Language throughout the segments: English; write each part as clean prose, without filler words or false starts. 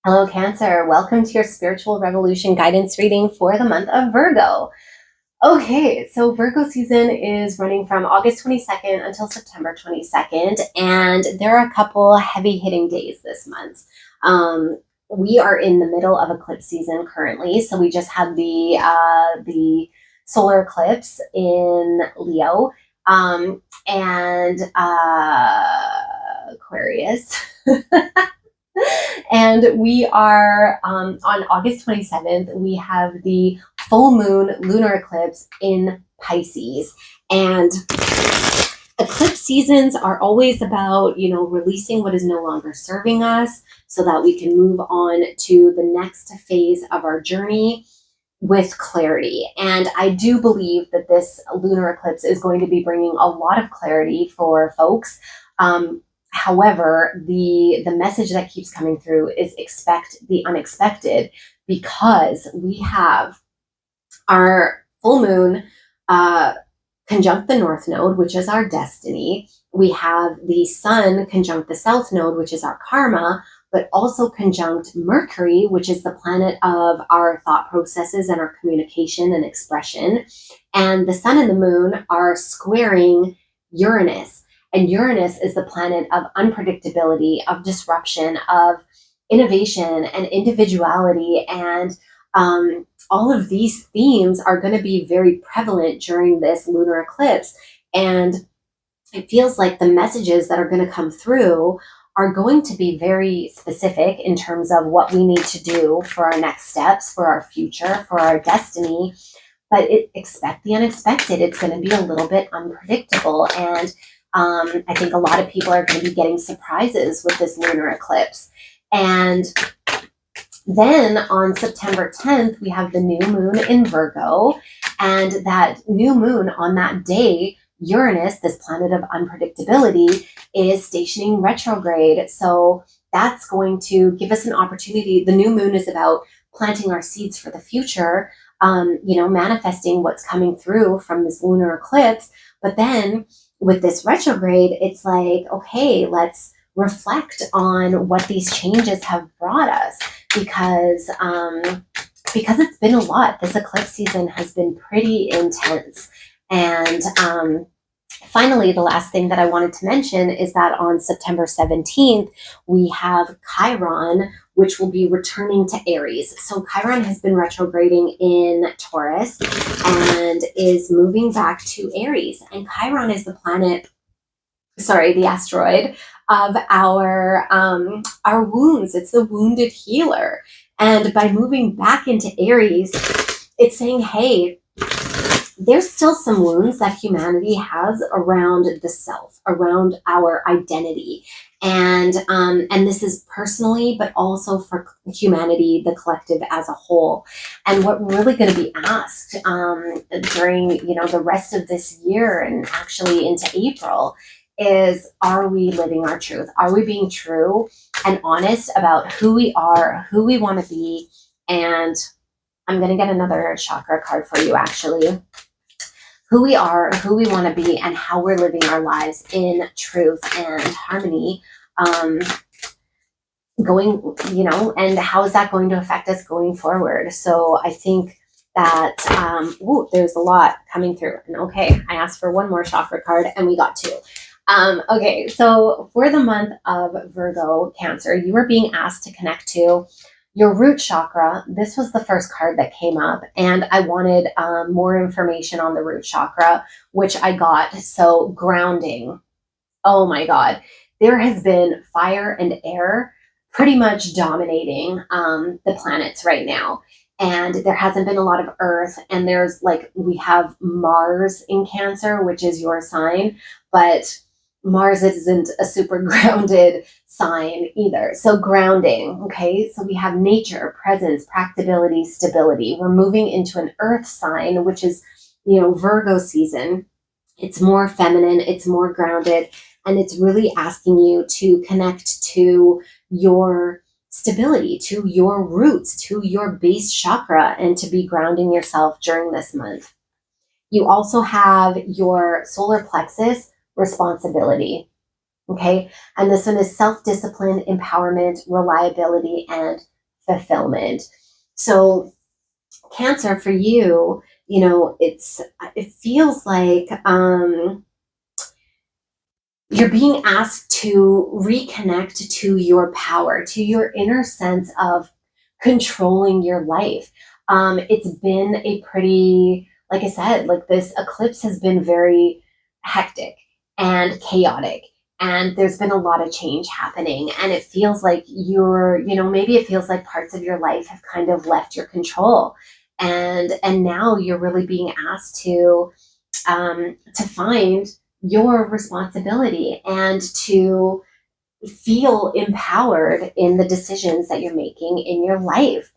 Hello, Cancer. Welcome to your spiritual revolution guidance reading for the month of Virgo. Okay, so Virgo season is running from August 22nd until September 22nd, and there are a couple heavy hitting days this month. We are in the middle of eclipse season currently, so we just had the solar eclipse in Leo, and Aquarius. And we are on August 27th, we have the full moon lunar eclipse in Pisces. And eclipse seasons are always about, releasing what is no longer serving us so that we can move on to the next phase of our journey with clarity. And I do believe that this lunar eclipse is going to be bringing a lot of clarity for folks. However, the message that keeps coming through is expect the unexpected, because we have our full moon conjunct the north node, which is our destiny. We have the sun conjunct the south node, which is our karma, but also conjunct Mercury, which is the planet of our thought processes and our communication and expression. And the sun and the moon are squaring Uranus. And Uranus is the planet of unpredictability, of disruption, of innovation and individuality. And all of these themes are going to be very prevalent during this lunar eclipse. And it feels like the messages that are going to come through are going to be very specific in terms of what we need to do for our next steps, for our future, for our destiny. But expect the unexpected. It's going to be a little bit unpredictable. And I think a lot of people are going to be getting surprises with this lunar eclipse. And then on September 10th, we have the new moon in Virgo. And that new moon on that day, Uranus, this planet of unpredictability, is stationing retrograde. So that's going to give us an opportunity. The new moon is about planting our seeds for the future, manifesting what's coming through from this lunar eclipse. But then with this retrograde, it's like, okay, let's reflect on what these changes have brought us, because it's been a lot. This eclipse season has been pretty intense. And finally, the last thing that I wanted to mention is that on September 17th, we have Chiron, which will be returning to Aries. So Chiron has been retrograding in Taurus and is moving back to Aries. And Chiron is the asteroid of our wounds. It's the wounded healer. And by moving back into Aries, it's saying, hey, there's still some wounds that humanity has around the self, around our identity. And this is personally, but also for humanity, the collective as a whole. And what we're really going to be asked during, the rest of this year and actually into April is, are we living our truth? Are we being true and honest about who we are, who we want to be? And I'm going to get another chakra card for you, actually. Who we are, who we want to be, and how we're living our lives in truth and harmony. And how is that going to affect us going forward? So I think that, there's a lot coming through. And okay, I asked for one more chakra card and we got two. Okay, so for the month of Virgo, Cancer, you are being asked to connect to your root chakra. This was the first card that came up, and I wanted more information on the root chakra, which I got. So grounding. Oh my God. There has been fire and air pretty much dominating the planets right now. And there hasn't been a lot of earth. And we have Mars in Cancer, which is your sign, but Mars isn't a super grounded sign either. So grounding, okay? So we have nature, presence, practicability, stability. We're moving into an earth sign, which is, Virgo season. It's more feminine, it's more grounded, and it's really asking you to connect to your stability, to your roots, to your base chakra, and to be grounding yourself during this month. You also have your solar plexus, responsibility. Okay. And this one is self-discipline, empowerment, reliability, and fulfillment. So Cancer, for you, it feels like you're being asked to reconnect to your power, to your inner sense of controlling your life. It's been a pretty, like I said, like this eclipse has been very hectic and chaotic. And there's been a lot of change happening. And it feels like maybe it feels like parts of your life have kind of left your control. And now you're really being asked to find your responsibility and to feel empowered in the decisions that you're making in your life,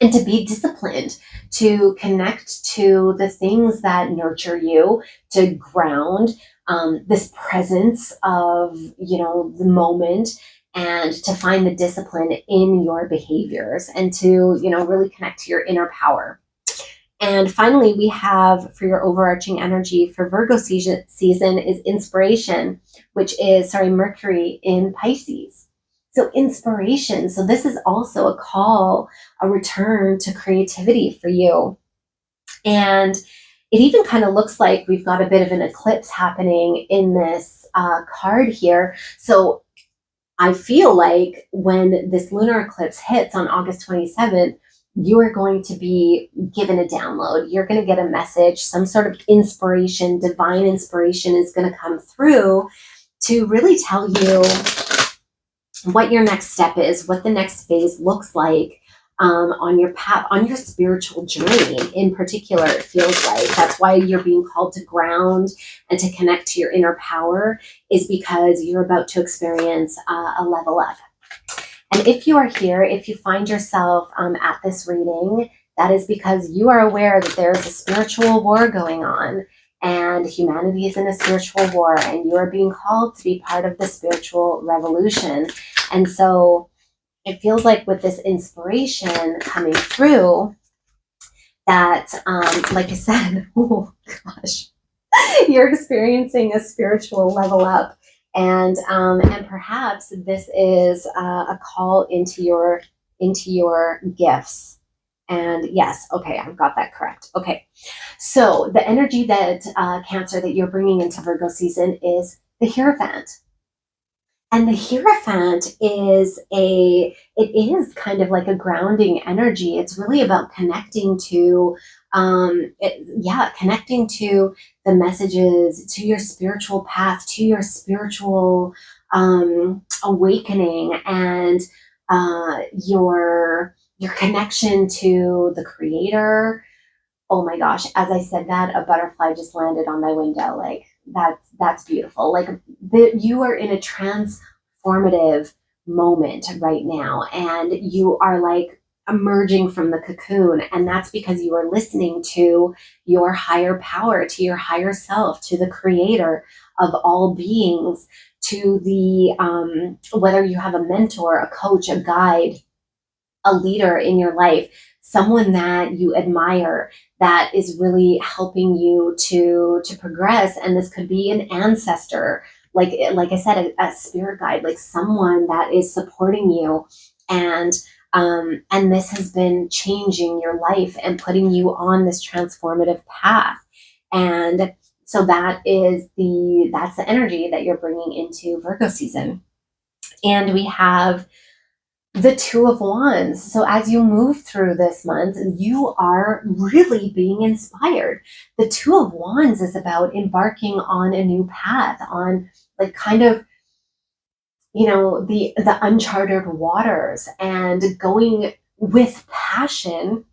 and to be disciplined, to connect to the things that nurture you, to ground this presence of, the moment, and to find the discipline in your behaviors, and to, really connect to your inner power. And finally, we have, for your overarching energy for Virgo season is inspiration, which is, Mercury in Pisces. So inspiration. So this is also a call, a return to creativity for you. And it even kind of looks like we've got a bit of an eclipse happening in this card here. So I feel like when this lunar eclipse hits on August 27th, you are going to be given a download. You're going to get a message, some sort of inspiration, divine inspiration is going to come through to really tell you what your next step is, what the next phase looks like on your path, on your spiritual journey in particular. It feels like that's why you're being called to ground and to connect to your inner power, is because you're about to experience a level up. And if you are here, if you find yourself at this reading, that is because you are aware that there is a spiritual war going on, and humanity is in a spiritual war, and you are being called to be part of the spiritual revolution. And so it feels like with this inspiration coming through that, like I said, oh gosh, you're experiencing a spiritual level up. And perhaps this is a call into your gifts. And yes, okay, I've got that correct. Okay, so the energy that Cancer, that you're bringing into Virgo season is the Hierophant. And the Hierophant it is kind of like a grounding energy. It's really about connecting to, connecting to the messages, to your spiritual path, to your spiritual awakening, and your connection to the Creator. Oh my gosh, as I said that, a butterfly just landed on my window. Like, that's beautiful. Like, you are in a transformative moment right now, and you are like emerging from the cocoon, and that's because you are listening to your higher power, to your higher self, to the Creator of all beings, to the whether you have a mentor, a coach, a guide, a leader in your life, someone that you admire that is really helping you to progress. And this could be an ancestor, like I said, a spirit guide, like someone that is supporting you. And this has been changing your life and putting you on this transformative path. And so that's the energy that you're bringing into Virgo season. And we have the Two of Wands. So as you move through this month, you are really being inspired. The Two of Wands is about embarking on a new path, on like kind of, the uncharted waters, and going with passion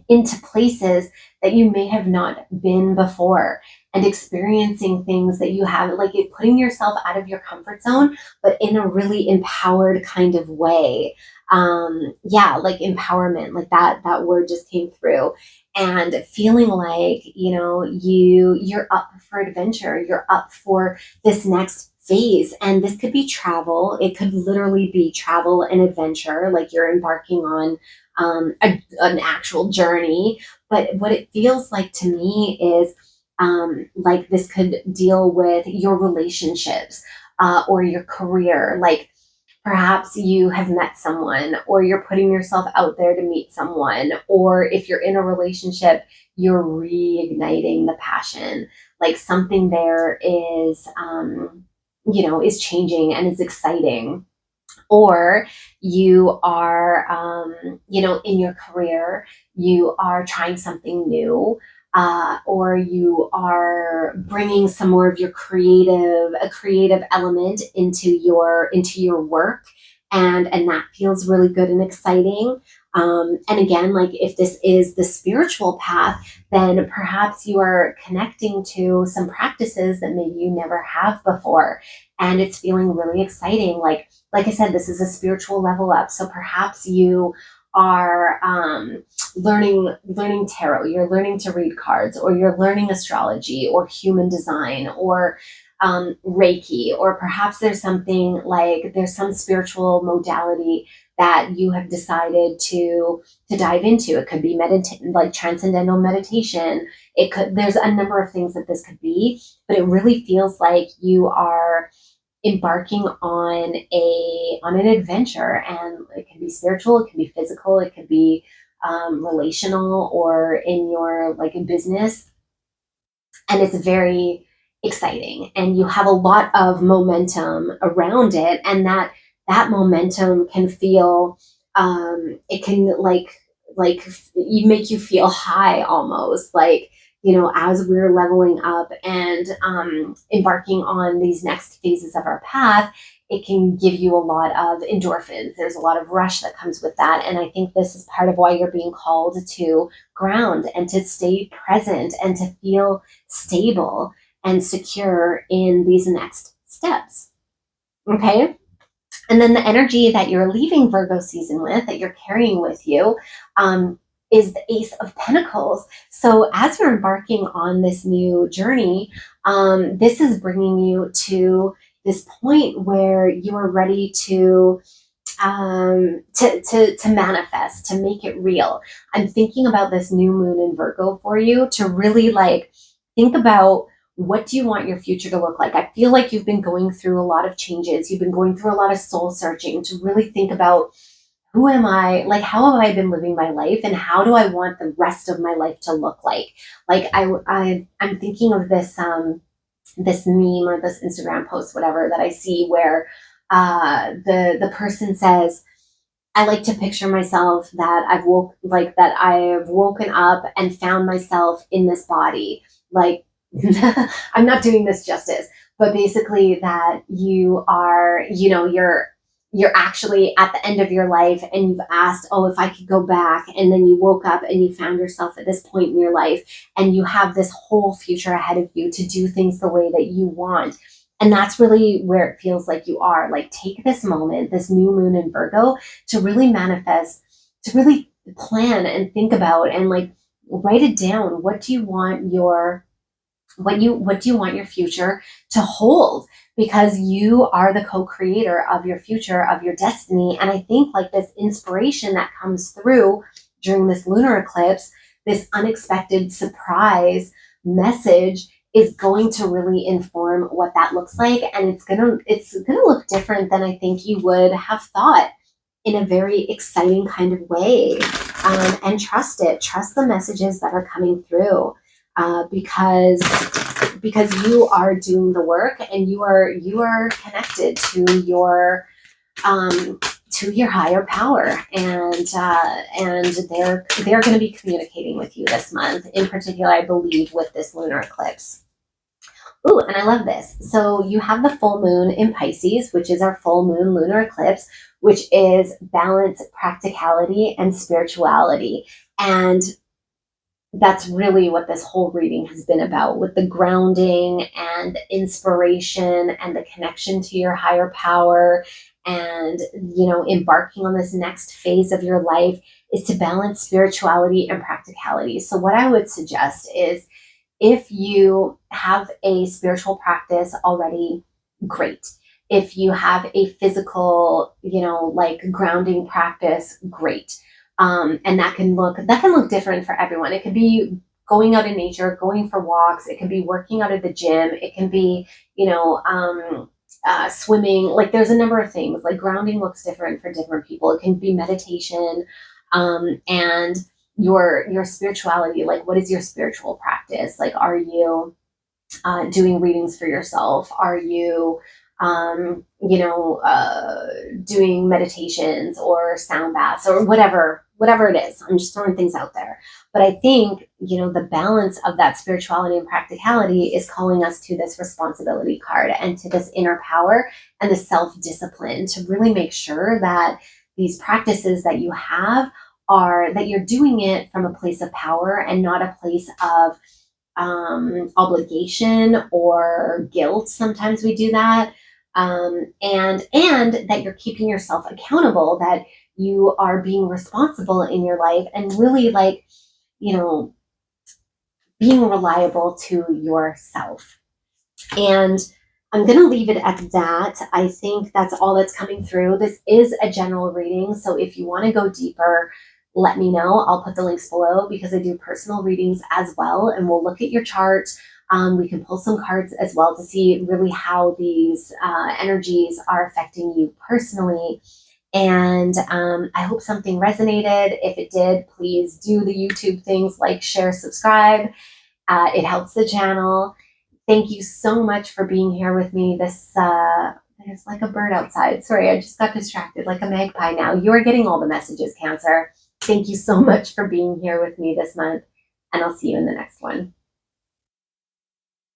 into places that you may have not been before, and experiencing things that you haven't, like putting yourself out of your comfort zone, but in a really empowered kind of way. Like empowerment, like that word just came through, and feeling like, you're up for adventure, you're up for this next phase. And this could be travel. It could literally be travel and adventure, like you're embarking on an actual journey. But what it feels like to me is like this could deal with your relationships or your career. Like Perhaps you have met someone, or you're putting yourself out there to meet someone, or if you're in a relationship, you're reigniting the passion. Like something there is, is changing and is exciting. Or you are, in your career, you are trying something new, or you are bringing some more of your a creative element into your work, and that feels really good and exciting. And again, like if this is the spiritual path, then perhaps you are connecting to some practices that maybe you never have before, and it's feeling really exciting. Like I said, this is a spiritual level up. So perhaps you are learning tarot, you're learning to read cards, or you're learning astrology or human design, or Reiki, or perhaps there's something like there's some spiritual modality that you have decided to dive into. It could be like transcendental meditation. It could, there's a number of things that this could be, but it really feels like you are embarking on an adventure, and it can be spiritual, it can be physical, it could be relational, or in your like in business, and it's very exciting, and you have a lot of momentum around it, and that momentum can feel, it can like you make you feel high almost, like, as we're leveling up and embarking on these next phases of our path, it can give you a lot of endorphins. There's a lot of rush that comes with that. And I think this is part of why you're being called to ground and to stay present and to feel stable and secure in these next steps. Okay. And then the energy that you're leaving Virgo season with, that you're carrying with you, is the Ace of Pentacles. So as you're embarking on this new journey, this is bringing you to this point where you are ready to manifest, to make it real. I'm thinking about this new moon in Virgo for you to really like think about, what do you want your future to look like? I feel like you've been going through a lot of changes. You've been going through a lot of soul searching to really think about, who am I? Like, how have I been living my life, and how do I want the rest of my life to look like? Like I'm thinking of this meme or this Instagram post, whatever, that I see where the person says, I like to picture myself that that I have woken up and found myself in this body. Like, I'm not doing this justice, but basically that you are, you're actually at the end of your life, and you've asked, oh, if I could go back, and then you woke up and you found yourself at this point in your life, and you have this whole future ahead of you to do things the way that you want. And that's really where it feels like you are. Like, take this moment, this new moon in Virgo, to really manifest, to really plan and think about, and like write it down. What do you want your future to hold? Because you are the co-creator of your future, of your destiny. And I think like this inspiration that comes through during this lunar eclipse, this unexpected surprise message, is going to really inform what that looks like. And it's gonna look different than I think you would have thought, in a very exciting kind of way. And trust it. Trust the messages that are coming through, because you are doing the work, and you are connected to your higher power, and they're going to be communicating with you this month, in particular, I believe, with this lunar eclipse. Ooh, and I love this. So you have the full moon in Pisces, which is our full moon lunar eclipse, which is balance, practicality, and spirituality. And that's really what this whole reading has been about, with the grounding and inspiration and the connection to your higher power, and embarking on this next phase of your life, is to balance spirituality and practicality. So what I would suggest is, if you have a spiritual practice already, great. If you have a physical, like grounding practice, great. And that can look different for everyone. It could be going out in nature, going for walks. It can be working out at the gym. It can be, swimming. Like there's a number of things. Like grounding looks different for different people. It can be meditation, and your spirituality. Like what is your spiritual practice? Like are you doing readings for yourself? Are you doing meditations or sound baths or whatever it is? I'm just throwing things out there. But I think, the balance of that spirituality and practicality is calling us to this responsibility card and to this inner power and the self-discipline to really make sure that these practices that you have are that you're doing it from a place of power and not a place of obligation or guilt. Sometimes we do that. And that you're keeping yourself accountable, that you are being responsible in your life and really being reliable to yourself. And I'm going to leave it at that. I think that's all that's coming through. This is a general reading. So if you want to go deeper, let me know. I'll put the links below because I do personal readings as well. And we'll look at your chart. We can pull some cards as well to see really how these energies are affecting you personally. And I hope something resonated. If it did, please do the YouTube things like share, subscribe. It helps the channel. Thank you so much for being here with me. There's like a bird outside. Sorry, I just got distracted like a magpie now. You are getting all the messages, Cancer. Thank you so much for being here with me this month, and I'll see you in the next one.